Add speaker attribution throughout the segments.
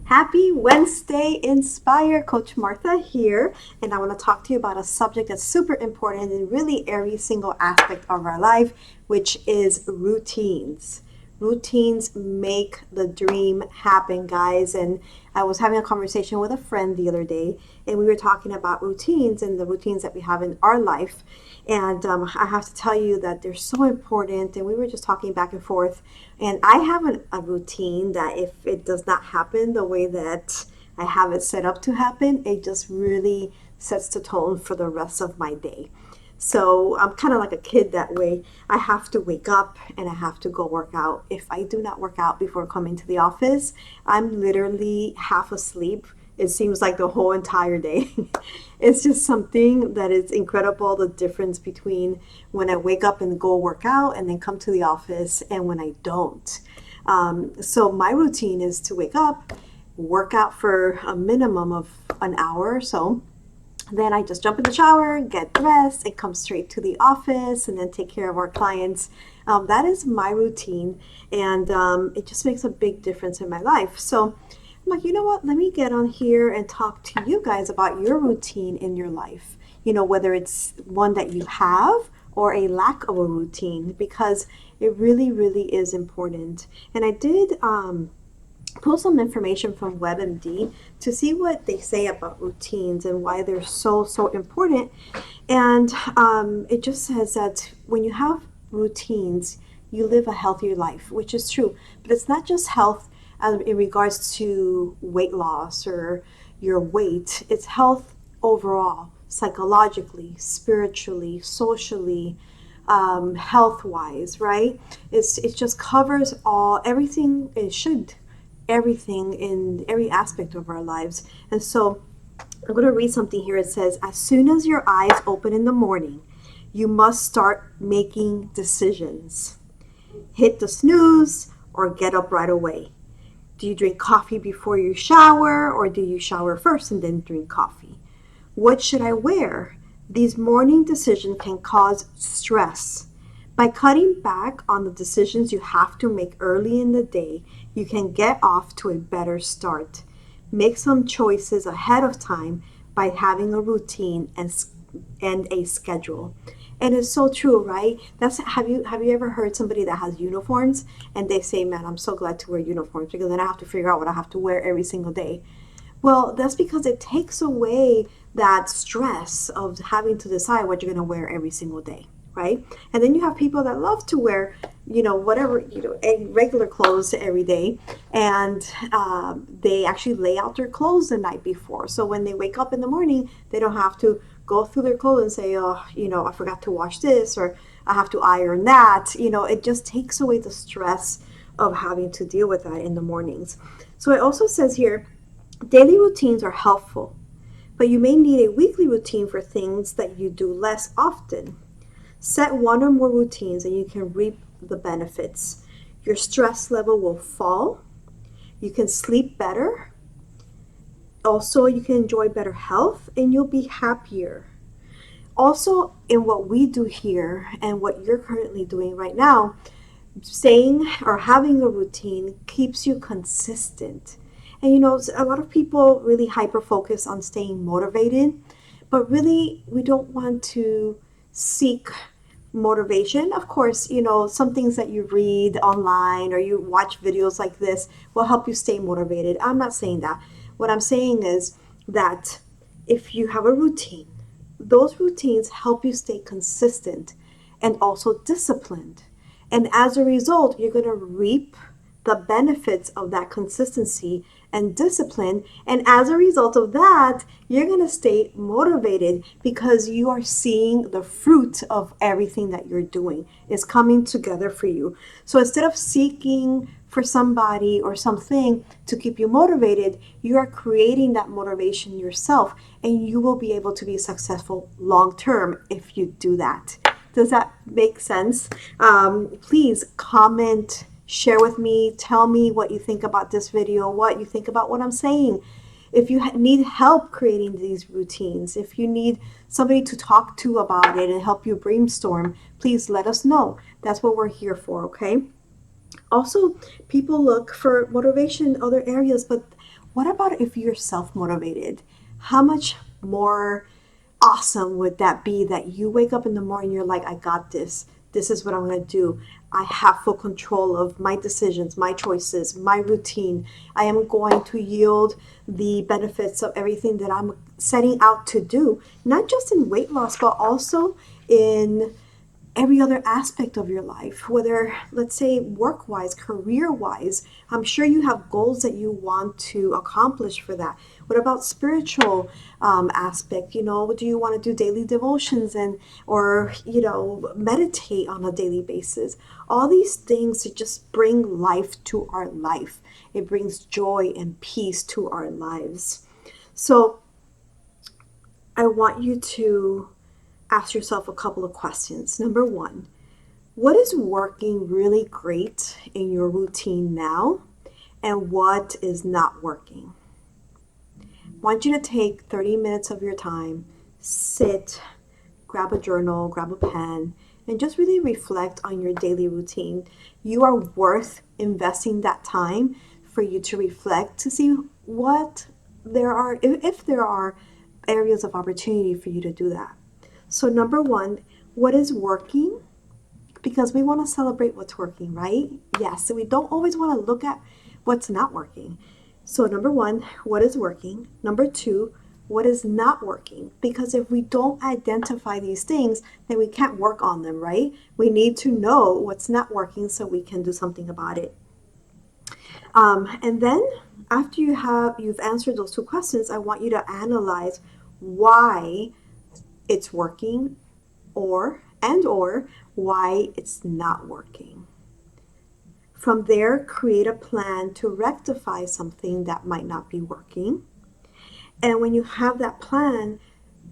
Speaker 1: Happy Wednesday, Inspire. Coach Martha here, and I want to talk to you about a subject that's super important in really every single aspect of our life, which is routines. Routines make the dream happen, guys. And I was having a conversation with a friend the other day, and we were talking about routines and the routines that we have in our life. And I have to tell you that they're so important. And we were just talking back and forth. And I have a routine that if it does not happen the way that I have it set up to happen, it just really sets the tone for the rest of my day. So I'm kind of like a kid that way. I have to wake up and I have to go work out. If I do not work out before coming to the office, I'm literally half asleep. It seems like the whole entire day. It's just something that is incredible, the difference between when I wake up and go work out and then come to the office and when I don't. So my routine is to wake up, work out for a minimum of an hour or so. Then I just jump in the shower, get dressed, and come straight to the office and then take care of our clients. That is my routine, and it just makes a big difference in my life. So I'm like, you know what? Let me get on here and talk to you guys about your routine in your life. You know, whether it's one that you have or a lack of a routine, because it really, really is important. And I did pull some information from WebMD to see what they say about routines and why they're so, so important. And it just says that when you have routines, you live a healthier life, which is true. But it's not just health in regards to weight loss or your weight, it's health overall, psychologically, spiritually, socially, health wise, right? It just covers everything it should, everything in every aspect of our lives. And so I'm going to read something here. It says, as soon as your eyes open in the morning, you must start making decisions. Hit the snooze or get up right away. Do you drink coffee before you shower, or do you shower first and then drink coffee? What should I wear? These morning decisions can cause stress. By cutting back on the decisions you have to make early in the day, you can get off to a better start. Make some choices ahead of time by having a routine and a schedule. And it's so true, right? Have you ever heard somebody that has uniforms and they say, "Man, I'm so glad to wear uniforms because then I have to figure out what I have to wear every single day." Well, that's because it takes away that stress of having to decide what you're going to wear every single day, right? And then you have people that love to wear, whatever, regular clothes every day, and they actually lay out their clothes the night before. So when they wake up in the morning, they don't have to go through their clothes and say, "Oh, I forgot to wash this," or "I have to iron that." It just takes away the stress of having to deal with that in the mornings. So it also says here, daily routines are helpful, but you may need a weekly routine for things that you do less often. Set one or more routines and you can reap the benefits. Your stress level will fall. You can sleep better. Also, you can enjoy better health and you'll be happier. Also, in what we do here and what you're currently doing right now, staying or having a routine keeps you consistent. And a lot of people really hyper focus on staying motivated, but really we don't want to seek motivation. Of course, some things that you read online or you watch videos like this will help you stay motivated. I'm not saying that. What I'm saying is that if you have a routine, those routines help you stay consistent and also disciplined. And as a result, you're going to reap the benefits of that consistency and discipline. And as a result of that, you're going to stay motivated because you are seeing the fruit of everything that you're doing is coming together for you. So instead of seeking for somebody or something to keep you motivated, you are creating that motivation yourself, and you will be able to be successful long term if you do that. Does that make sense? Please comment, share with me, tell me what you think about this video, what you think about what I'm saying. If you need help creating these routines, if you need somebody to talk to about it and help you brainstorm, please let us know. That's what we're here for, okay? Also, people look for motivation in other areas, but what about if you're self motivated? How much more awesome would that be that you wake up in the morning, you're like, I got this. This is what I'm going to do. I have full control of my decisions, my choices, my routine. I am going to yield the benefits of everything that I'm setting out to do, not just in weight loss, but also in every other aspect of your life, whether, let's say, work wise, career wise. I'm sure you have goals that you want to accomplish for that. What about spiritual aspect? Do you want to do daily devotions and or meditate on a daily basis? All these things that just bring life to our life. It brings joy and peace to our lives. So I want you to ask yourself a couple of questions. Number one, what is working really great in your routine now, and what is not working? I want you to take 30 minutes of your time, sit, grab a journal, grab a pen, and just really reflect on your daily routine. You are worth investing that time for you to reflect to see what there are, if there are areas of opportunity for you to do that. So, number one, what is working? Because we want to celebrate what's working, right? Yes, so we don't always want to look at what's not working. So, number one, what is working? Number two, what is not working? Because if we don't identify these things, then we can't work on them, right? We need to know what's not working so we can do something about it. And then after you've answered those two questions, I want you to analyze why it's working or why it's not working. From there, create a plan to rectify something that might not be working. And when you have that plan,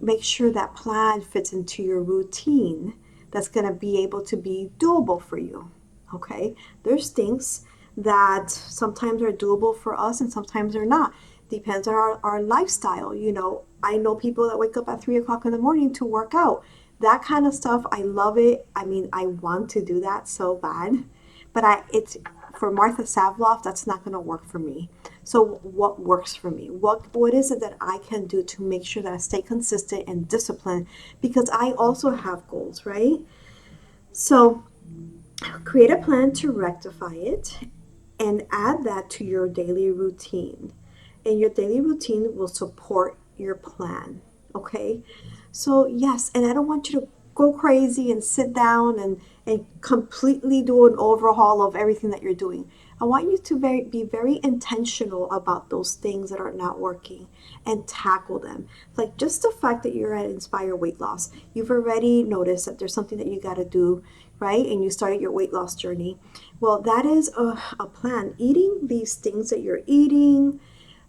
Speaker 1: make sure that plan fits into your routine that's going to be able to be doable for you. Okay? There's things that sometimes are doable for us and sometimes they're not. Depends on our lifestyle. I know people that wake up at 3 o'clock in the morning to work out. That kind of stuff, I love it. I mean, I want to do that so bad, but it's for Martha Savloff, that's not going to work for me. So what works for me? What is it that I can do to make sure that I stay consistent and disciplined? Because I also have goals, right? So create a plan to rectify it and add that to your daily routine. And your daily routine will support your plan. Okay? So, yes, and I don't want you to go crazy and sit down and completely do an overhaul of everything that you're doing. I want you to be very intentional about those things that are not working and tackle them. Like just the fact that you're at Inspire Weight Loss, you've already noticed that there's something that you got to do, right? And you started your weight loss journey. Well, that is a plan. Eating these things that you're eating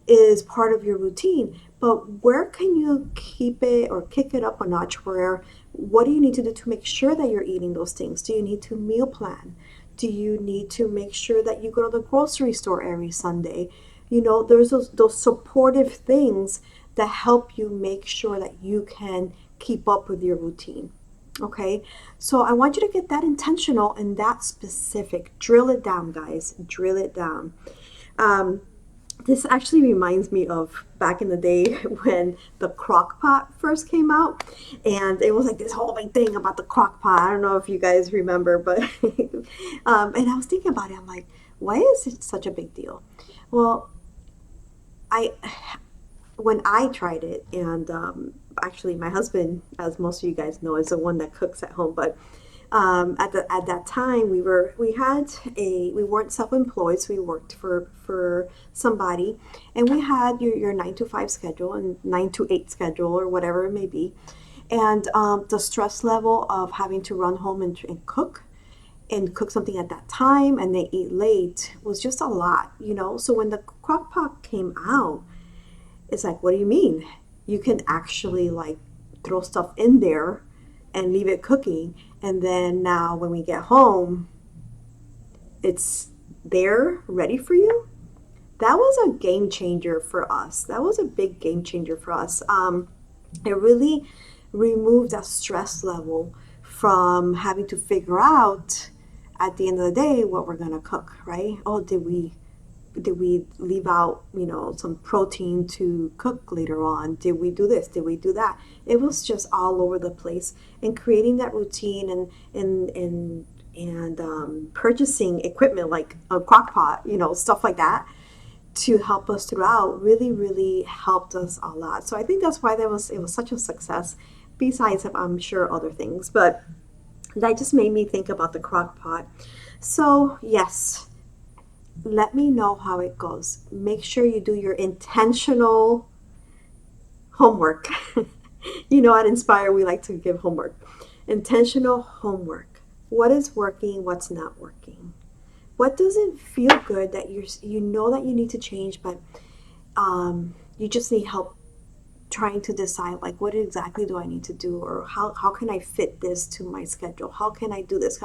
Speaker 1: is part of your routine, but where can you keep it or kick it up a notch? Where what do you need to do to make sure that you're eating those things? Do you need to meal plan? Do you need to make sure that you go to the grocery store every Sunday? There's those supportive things that help you make sure that you can keep up with your routine. Okay, so I want you to get that intentional and that specific. Drill it down, guys. Drill it down. Um, this actually reminds me of back in the day when the crock pot first came out, and it was like this whole big thing about the crock pot. I don't know if you guys remember, but and I was thinking about it. I'm like, why is it such a big deal? Well, I when I tried it, and actually my husband, as most of you guys know, is the one that cooks at home, but at that time we weren't self-employed, so we worked for somebody, and we had your 9 to 5 schedule and 9 to 8 schedule or whatever it may be, and the stress level of having to run home and cook something at that time and they eat late was just a lot. So when the crock pot came out, it's like, what do you mean? You can actually like throw stuff in there and leave it cooking. And then now when we get home, it's there ready for you. That was a game changer for us. That was a big game changer for us. It really removed that stress level from having to figure out at the end of the day what we're gonna cook, right? Oh, did we leave out, some protein to cook later on? Did we do this? Did we do that? It was just all over the place. And creating that routine and purchasing equipment like a crock pot, stuff like that to help us throughout really, really helped us a lot. So I think that's why it was such a success, besides I'm sure other things. But that just made me think about the crock pot. So yes, let me know how it goes. Make sure you do your intentional homework. At Inspire, we like to give homework. Intentional homework. What is working? What's not working? What doesn't feel good that you know that you need to change, but you just need help trying to decide, like, what exactly do I need to do, or how can I fit this to my schedule? How can I do this?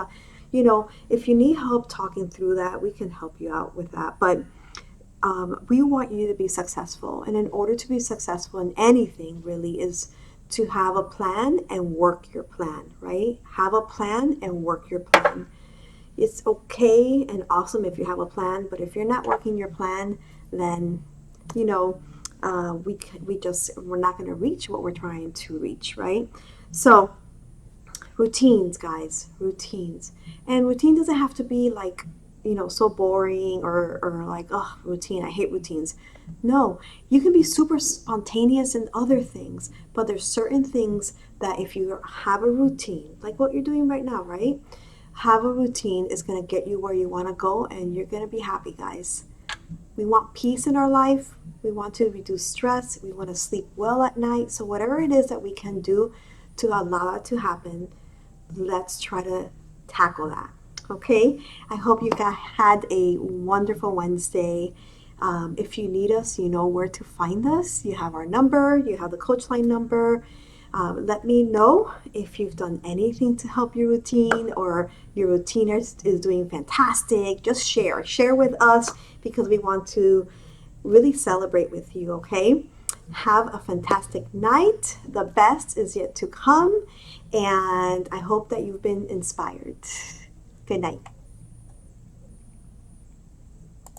Speaker 1: If you need help talking through that, we can help you out with that. But we want you to be successful. And in order to be successful in anything, really, is to have a plan and work your plan, right? Have a plan and work your plan. It's okay and awesome if you have a plan, but if you're not working your plan, then, we're not going to reach what we're trying to reach, right? So routines, guys, routines. And routine doesn't have to be like, so boring or like, oh, routine, I hate routines. No, you can be super spontaneous in other things, but there's certain things that if you have a routine, like what you're doing right now, right? Have a routine is going to get you where you want to go, and you're going to be happy, guys. We want peace in our life. We want to reduce stress. We want to sleep well at night. So whatever it is that we can do to allow it to happen, let's try to tackle that. Okay? I hope you guys had a wonderful Wednesday. If you need us, you know where to find us. You have our number. You have the Coach Line number. Let me know if you've done anything to help your routine, or your routine is doing fantastic. Just share with us, because we want to really celebrate with you, okay? Have a fantastic night. The best is yet to come, and I hope that you've been inspired. Good night.